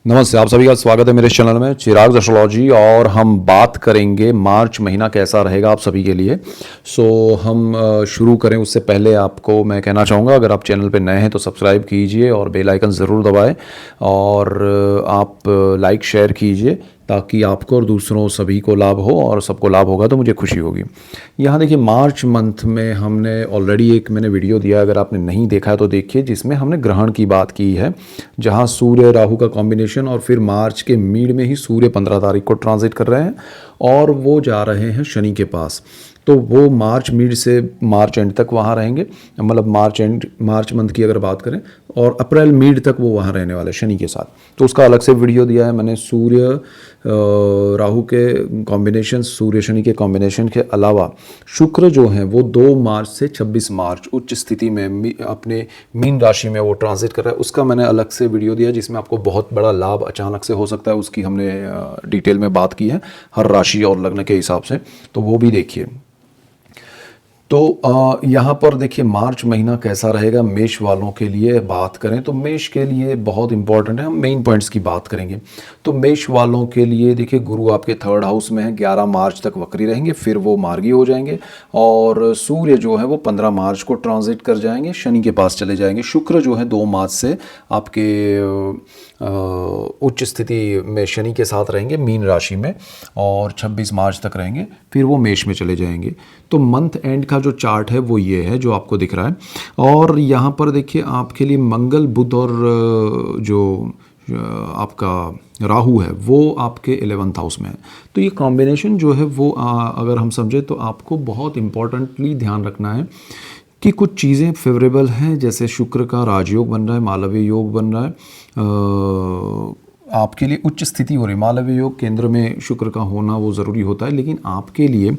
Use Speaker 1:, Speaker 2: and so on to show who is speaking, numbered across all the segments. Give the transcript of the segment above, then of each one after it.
Speaker 1: नमस्ते, आप सभी का स्वागत है मेरे इस चैनल में चिराग एस्ट्रोलॉजी। और हम बात करेंगे मार्च महीना कैसा रहेगा आप सभी के लिए। हम शुरू करें उससे पहले आपको मैं कहना चाहूँगा, अगर आप चैनल पे नए हैं तो सब्सक्राइब कीजिए और बेल आइकन ज़रूर दबाएं और आप लाइक शेयर कीजिए ताकि आपको और दूसरों सभी को लाभ हो, और सबको लाभ होगा तो मुझे खुशी होगी। यहाँ देखिए, मार्च मंथ में हमने ऑलरेडी एक मैंने वीडियो दिया, अगर आपने नहीं देखा है तो देखिए, जिसमें हमने ग्रहण की बात की है, जहाँ सूर्य राहु का कॉम्बिनेशन, और फिर मार्च के मिड में ही सूर्य 15 तारीख को ट्रांजिट कर रहे हैं और वो जा रहे हैं शनि के पास। तो वो मार्च मिड से मार्च एंड तक वहाँ रहेंगे, मतलब मार्च मंथ की अगर बात करें, और अप्रैल मिड तक वो वहाँ रहने वाले शनि के साथ। तो उसका अलग से वीडियो दिया है मैंने। सूर्य राहु के कॉम्बिनेशन, सूर्य शनि के कॉम्बिनेशन के अलावा शुक्र जो हैं वो 2 मार्च से 26 मार्च उच्च स्थिति में अपने मीन राशि में वो ट्रांजिट कर रहा है। उसका मैंने अलग से वीडियो दिया जिसमें आपको बहुत बड़ा लाभ अचानक से हो सकता है, उसकी हमने डिटेल में बात की है हर राशि और लग्न के हिसाब से, तो वो भी देखिए। तो यहाँ पर देखिए, मार्च महीना कैसा रहेगा मेष वालों के लिए बात करें तो मेष के लिए बहुत इंपॉर्टेंट है। हम मेन पॉइंट्स की बात करेंगे तो मेष वालों के लिए देखिए, गुरु आपके 3rd हाउस में है, 11 मार्च तक वक्री रहेंगे, फिर वो मार्गी हो जाएंगे। और सूर्य जो है वो 15 मार्च को ट्रांजिट कर जाएंगे, शनि के पास चले जाएंगे। शुक्र जो है 2 मार्च से आपके उच्च स्थिति में शनि के साथ रहेंगे मीन राशि में, और 26 मार्च तक रहेंगे, फिर वो मेष में चले जाएंगे। तो मंथ एंड का जो चार्ट है वो ये है जो आपको दिख रहा है। और यहाँ पर देखिए, आपके लिए मंगल, बुध और जो आपका राहु है वो आपके 11th हाउस में है। तो ये कॉम्बिनेशन जो है वो अगर हम समझे तो आपको बहुत इंपॉर्टेंटली ध्यान रखना है कि कुछ चीज़ें फेवरेबल हैं, जैसे शुक्र का राजयोग बन रहा है, मालवीय योग बन रहा है, आपके लिए उच्च स्थिति हो रही है। मालवीय योग केंद्र में शुक्र का होना वो ज़रूरी होता है, लेकिन आपके लिए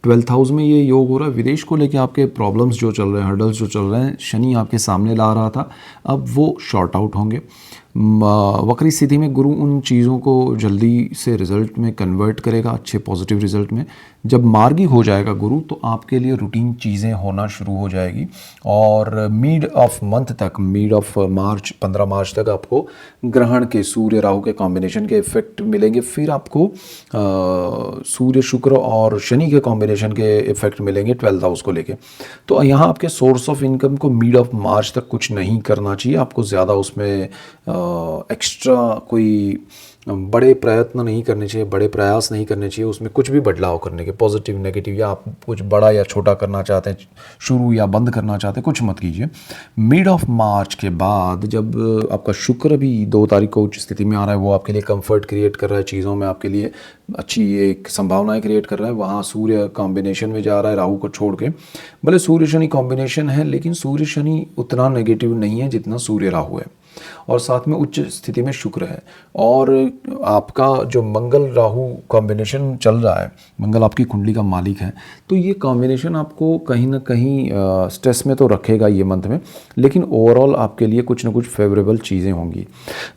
Speaker 1: 12th हाउस में ये योग हो रहा है। विदेश को लेके आपके प्रॉब्लम्स जो चल रहे हैं, हर्डल्स जो चल रहे हैं, शनि आपके सामने ला रहा था, अब वो शॉर्ट आउट होंगे। वक्री स्थिति में गुरु उन चीज़ों को जल्दी से रिजल्ट में कन्वर्ट करेगा, अच्छे पॉजिटिव रिजल्ट में। जब मार्गी हो जाएगा गुरु तो आपके लिए रूटीन चीज़ें होना शुरू हो जाएगी, और मिड ऑफ मंथ तक, मिड ऑफ मार्च 15 मार्च तक आपको ग्रहण के, सूर्य राहु के कॉम्बिनेशन के इफेक्ट मिलेंगे। फिर आपको सूर्य शुक्र और शनि के कॉम्बिनेशन के इफेक्ट मिलेंगे 12th हाउस को लेके। तो यहाँ आपके सोर्स ऑफ इनकम को मिड ऑफ मार्च तक कुछ नहीं करना चाहिए, आपको ज़्यादा उसमें एक्स्ट्रा कोई बड़े प्रयत्न नहीं करने चाहिए, बड़े प्रयास नहीं करने चाहिए उसमें कुछ भी बदलाव करने के, पॉजिटिव नेगेटिव, या आप कुछ बड़ा या छोटा करना चाहते हैं, शुरू या बंद करना चाहते हैं, कुछ मत कीजिए। मिड ऑफ मार्च के बाद जब आपका शुक्र भी 2 तारीख को उच्च स्थिति में आ रहा है, वो आपके लिए कंफर्ट क्रिएट कर रहा है, चीज़ों में आपके लिए अच्छी एक संभावनाएं क्रिएट कर रहा है। वहाँ सूर्य कॉम्बिनेशन में जा रहा है राहु को छोड़ के। भले सूर्य शनि कॉम्बिनेशन है, लेकिन सूर्य शनि उतना नेगेटिव नहीं है जितना सूर्य राहु है, और साथ में उच्च स्थिति में शुक्र है। और आपका जो मंगल राहु कॉम्बिनेशन चल रहा है, मंगल आपकी कुंडली का मालिक है, तो ये कॉम्बिनेशन आपको कहीं ना कहीं स्ट्रेस में तो रखेगा ये मंथ में, लेकिन ओवरऑल आपके लिए कुछ ना कुछ फेवरेबल चीज़ें होंगी।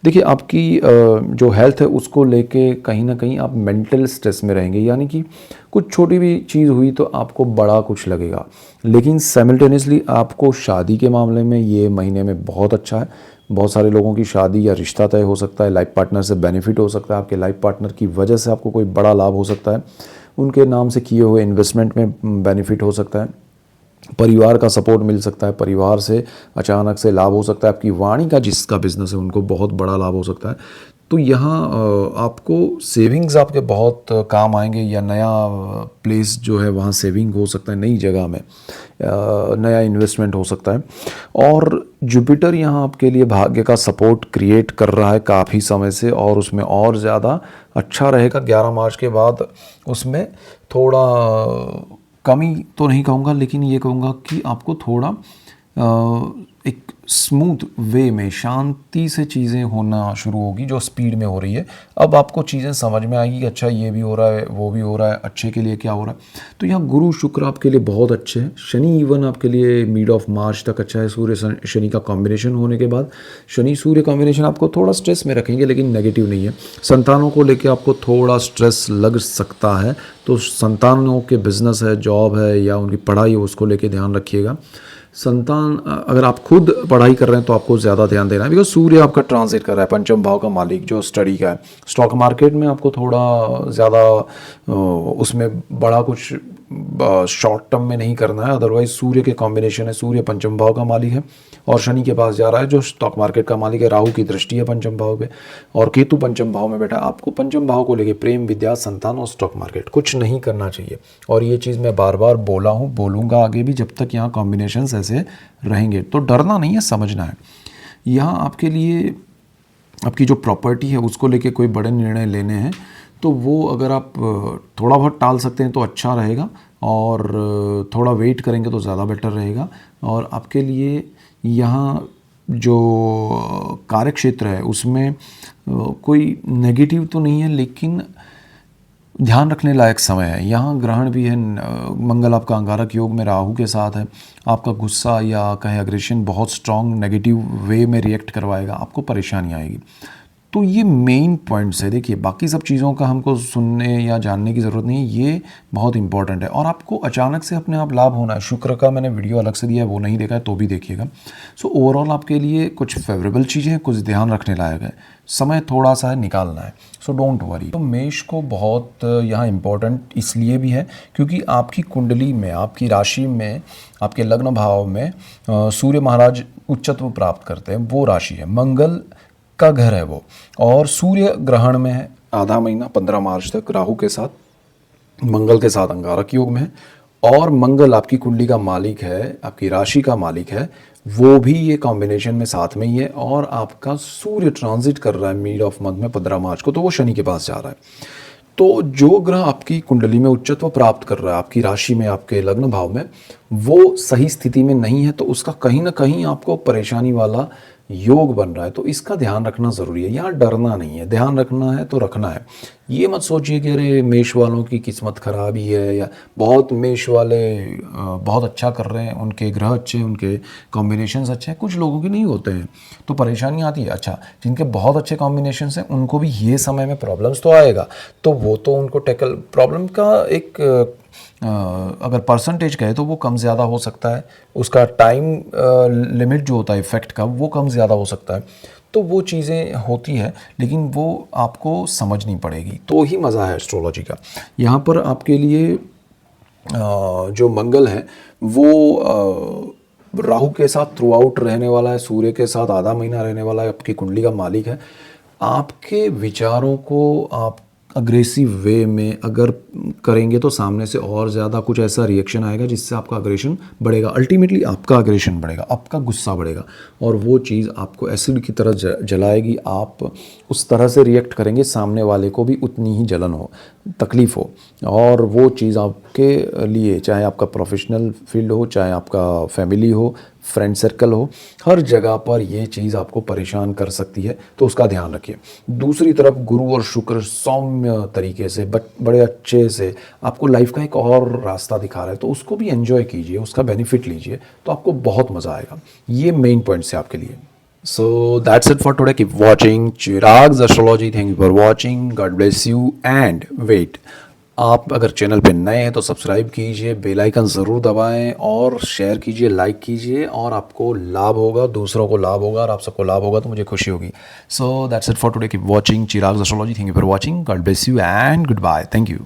Speaker 1: देखिए, आपकी जो हेल्थ है उसको लेके कहीं ना कहीं आप मेंटल स्ट्रेस में रहेंगे, यानी कि कुछ छोटी भी चीज़ हुई तो आपको बड़ा कुछ लगेगा। लेकिन साइमल्टेनियसली आपको शादी के मामले में ये महीने में बहुत अच्छा है। बहुत सारे लोगों की शादी या रिश्ता तय हो सकता है, लाइफ पार्टनर से बेनिफिट हो सकता है, आपके लाइफ पार्टनर की वजह से आपको कोई बड़ा लाभ हो सकता है, उनके नाम से किए हुए इन्वेस्टमेंट में बेनिफिट हो सकता है, परिवार का सपोर्ट मिल सकता है, परिवार से अचानक से लाभ हो सकता है, आपकी वाणी का जिसका बिजनेस है उनको बहुत बड़ा लाभ हो सकता है। तो यहाँ आपको सेविंग्स आपके बहुत काम आएंगे, या नया प्लेस जो है वहाँ सेविंग हो सकता है, नई जगह में नया इन्वेस्टमेंट हो सकता है। और जुपिटर यहाँ आपके लिए भाग्य का सपोर्ट क्रिएट कर रहा है काफ़ी समय से, और उसमें और ज़्यादा अच्छा रहेगा 11 मार्च के बाद। उसमें थोड़ा कमी तो नहीं कहूँगा, लेकिन ये कहूँगा कि आपको थोड़ा एक स्मूथ वे में शांति से चीज़ें होना शुरू होगी, जो स्पीड में हो रही है। अब आपको चीज़ें समझ में आएगी कि अच्छा ये भी हो रहा है, वो भी हो रहा है, अच्छे के लिए क्या हो रहा है। तो यहाँ गुरु शुक्र आपके लिए बहुत अच्छे हैं। शनि इवन आपके लिए मिड ऑफ मार्च तक अच्छा है। सूर्य शनि का कॉम्बिनेशन होने के बाद शनि सूर्य कॉम्बिनेशन आपको थोड़ा स्ट्रेस में रखेंगे, लेकिन नेगेटिव नहीं है। संतानों को लेकर आपको थोड़ा स्ट्रेस लग सकता है, तो संतानों के बिजनेस है, जॉब है, या उनकी पढ़ाई है, उसको लेकर ध्यान रखिएगा। संतान अगर आप खुद पढ़ाई कर रहे हैं तो आपको ज़्यादा ध्यान देना है, बिकॉज सूर्य आपका ट्रांजिट कर रहा है, पंचम भाव का मालिक जो स्टडी का है। स्टॉक मार्केट में आपको थोड़ा ज़्यादा उसमें बड़ा कुछ शॉर्ट टर्म में नहीं करना है, अदरवाइज सूर्य के कॉम्बिनेशन है, सूर्य पंचम भाव का मालिक है और शनि के पास जा रहा है जो स्टॉक मार्केट का मालिक है, राहु की दृष्टि है पंचम भाव पे और केतु पंचम भाव में बैठा। आपको पंचम भाव को लेके प्रेम, विद्या, संतान और स्टॉक मार्केट कुछ नहीं करना चाहिए। और ये चीज़ मैं बार बार बोला हूँ, बोलूँगा आगे भी, जब तक यहाँ कॉम्बिनेशंस ऐसे रहेंगे। तो डरना नहीं है, समझना है। यहाँ आपके लिए आपकी जो प्रॉपर्टी है उसको लेके कोई बड़े निर्णय लेने हैं तो वो अगर आप थोड़ा बहुत टाल सकते हैं तो अच्छा रहेगा, और थोड़ा वेट करेंगे तो ज़्यादा बेटर रहेगा। और आपके लिए यहाँ जो कार्य क्षेत्र है उसमें कोई नेगेटिव तो नहीं है, लेकिन ध्यान रखने लायक समय है। यहाँ ग्रहण भी है, मंगल आपका अंगारक योग में राहु के साथ है। आपका गुस्सा या कहे अग्रेशन बहुत स्ट्रांग नेगेटिव वे में रिएक्ट करवाएगा, आपको परेशानी आएगी। तो ये मेन पॉइंट्स है। देखिए बाकी सब चीज़ों का हमको सुनने या जानने की ज़रूरत नहीं है, ये बहुत इंपॉर्टेंट है। और आपको अचानक से अपने आप लाभ होना है। शुक्र का मैंने वीडियो अलग से दिया है, वो नहीं देखा है तो भी देखिएगा। सो ओवरऑल आपके लिए कुछ फेवरेबल चीज़ें हैं, कुछ ध्यान रखने लायक है, समय थोड़ा सा है निकालना है, सो डोंट वरी। तो मेष को बहुत यहाँ इम्पोर्टेंट इसलिए भी है क्योंकि आपकी कुंडली में, आपकी राशि में, आपके लग्न भाव में सूर्य महाराज उच्चत्व प्राप्त करते हैं, वो राशि है, मंगल का घर है वो, और सूर्य ग्रहण में है आधा महीना 15 मार्च तक राहु के साथ, मंगल के साथ अंगारक योग में है। और मंगल आपकी कुंडली का मालिक है, आपकी राशि का मालिक है, वो भी ये कॉम्बिनेशन में साथ में ही है। और आपका सूर्य ट्रांजिट कर रहा है मिड ऑफ मंथ में 15 मार्च को, तो वो शनि के पास जा रहा है। तो जो ग्रह आपकी कुंडली में उच्चत्व प्राप्त कर रहा है आपकी राशि में, आपके लग्न भाव में, वो सही स्थिति में नहीं है, तो उसका कहीं ना कहीं आपको परेशानी वाला योग बन रहा है। तो इसका ध्यान रखना ज़रूरी है। यहाँ डरना नहीं है, ध्यान रखना है तो रखना है। ये मत सोचिए कि अरे मेष वालों की किस्मत खराब ही है, या बहुत मेष वाले बहुत अच्छा कर रहे हैं, उनके ग्रह अच्छे हैं, उनके कॉम्बिनेशंस अच्छे हैं। कुछ लोगों के नहीं होते हैं तो परेशानी आती है। अच्छा, जिनके बहुत अच्छे कॉम्बिनेशंस हैं उनको भी ये समय में प्रॉब्लम्स तो आएगा, तो वो तो उनको टैकल, प्रॉब्लम का एक अगर परसेंटेज कहे तो वो कम ज़्यादा हो सकता है, उसका टाइम लिमिट जो होता है इफ़ेक्ट का वो कम ज़्यादा हो सकता है। तो वो चीज़ें होती है, लेकिन वो आपको समझनी पड़ेगी, तो ही मज़ा है एस्ट्रोलॉजी का। यहाँ पर आपके लिए जो मंगल है वो राहु के साथ थ्रू आउट रहने वाला है, सूर्य के साथ आधा महीना रहने वाला है, आपकी कुंडली का मालिक है। आपके विचारों को आप अग्रेसिव वे में अगर करेंगे तो सामने से और ज़्यादा कुछ ऐसा रिएक्शन आएगा जिससे आपका अग्रेशन बढ़ेगा। अल्टीमेटली आपका अग्रेशन बढ़ेगा, आपका गुस्सा बढ़ेगा, और वो चीज़ आपको एसिड की तरह जलाएगी। आप उस तरह से रिएक्ट करेंगे, सामने वाले को भी उतनी ही जलन हो, तकलीफ़ हो, और वो चीज़ आपके लिए, चाहे आपका प्रोफेशनल फील्ड हो, चाहे आपका फैमिली हो, फ्रेंड सर्कल हो, हर जगह पर ये चीज़ आपको परेशान कर सकती है, तो उसका ध्यान रखिए। दूसरी तरफ गुरु और शुक्र सौम्य तरीके से, बड़े अच्छे से आपको लाइफ का एक और रास्ता दिखा रहा है, तो उसको भी एंजॉय कीजिए, उसका बेनिफिट लीजिए, तो आपको बहुत मज़ा आएगा। ये मेन पॉइंट्स है आपके लिए। So that's it for today. Keep watching Chirag's Astrology. Thank you for watching. God bless you and wait. आप अगर चैनल पे नए हैं तो सब्सक्राइब कीजिए, बेल आइकन ज़रूर दबाएं और शेयर कीजिए, लाइक कीजिए, और आपको लाभ होगा, दूसरों को लाभ होगा, और आप सबको लाभ होगा तो मुझे खुशी होगी। So that's it for today. Keep watching Chirag's astrology. Thank you for watching. God bless you and goodbye. Thank you.